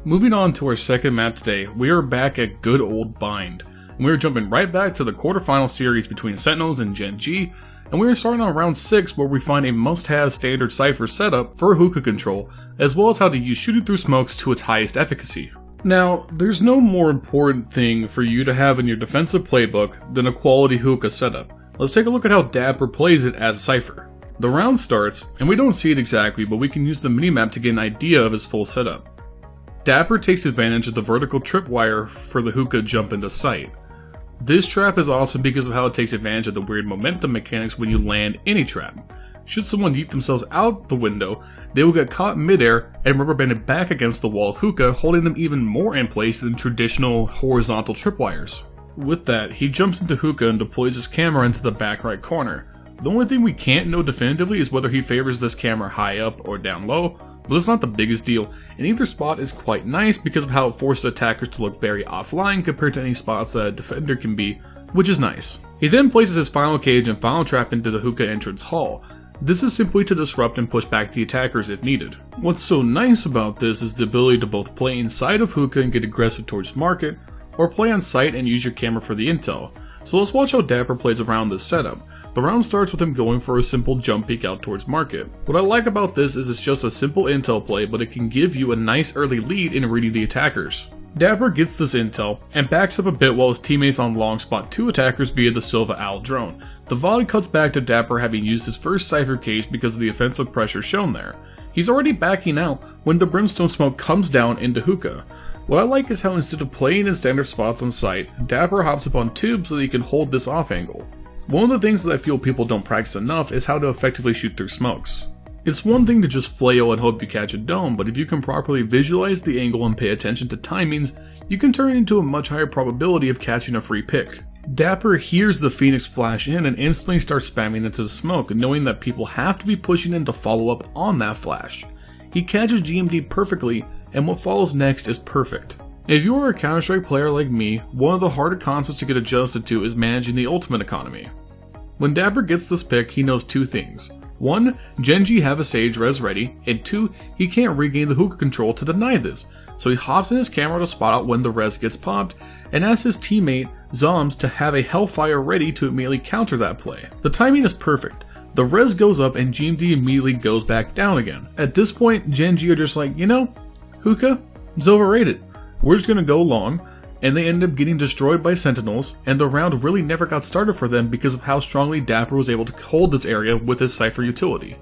Moving on to our second map today, we are back at good old Bind. And we are jumping right back to the quarterfinal series between Sentinels and Gen G, and we are starting on round 6 where we find a must-have standard Cypher setup for hookah control, as well as how to use shooting through smokes to its highest efficacy. Now, there's no more important thing for you to have in your defensive playbook than a quality hookah setup. Let's take a look at how Dapper plays it as a Cypher. The round starts, and we don't see it exactly, but we can use the minimap to get an idea of his full setup. Dapper takes advantage of the vertical tripwire for the hookah jump into sight. This trap is awesome because of how it takes advantage of the weird momentum mechanics when you land any trap. Should someone yeet themselves out the window, they will get caught midair and rubber banded back against the wall of hookah, holding them even more in place than traditional horizontal tripwires. With that, he jumps into hookah and deploys his camera into the back right corner. The only thing we can't know definitively is whether he favors this camera high up or down low, but it's not the biggest deal, and either spot is quite nice because of how it forces attackers to look very offline compared to any spots that a defender can be, which is nice. He then places his final cage and final trap into the hookah entrance hall. This is simply to disrupt and push back the attackers if needed. What's so nice about this is the ability to both play inside of hookah and get aggressive towards market, or play on site and use your camera for the intel. So let's watch how Dapper plays around this setup. The round starts with him going for a simple jump peek out towards market. What I like about this is it's just a simple intel play, but it can give you a nice early lead in reading the attackers. Dapper gets this intel and backs up a bit while his teammates on long spot 2 attackers via the Silva Owl drone. The VOD cuts back to Dapper having used his first Cypher cage because of the offensive pressure shown there. He's already backing out when the brimstone smoke comes down into hookah. What I like is how instead of playing in standard spots on site, Dapper hops up on tube so that he can hold this off angle. One of the things that I feel people don't practice enough is how to effectively shoot through smokes. It's one thing to just flail and hope you catch a dome, but if you can properly visualize the angle and pay attention to timings, you can turn it into a much higher probability of catching a free pick. Dapper hears the Phoenix flash in and instantly starts spamming into the smoke, knowing that people have to be pushing in to follow up on that flash. He catches GMD perfectly, and what follows next is perfect. If you are a Counter-Strike player like me, one of the harder concepts to get adjusted to is managing the ultimate economy. When Dapper gets this pick, he knows 2 things. 1, Gen G have a Sage res ready, and 2, he can't regain the hookah control to deny this, so he hops in his camera to spot out when the res gets popped, and asks his teammate, Zoms, to have a Hellfire ready to immediately counter that play. The timing is perfect. The res goes up and GMD immediately goes back down again. At this point, Gen G are just like, you know, hookah is overrated. We're just gonna go long, and they end up getting destroyed by Sentinels, and the round really never got started for them because of how strongly Dapper was able to hold this area with his Cypher utility.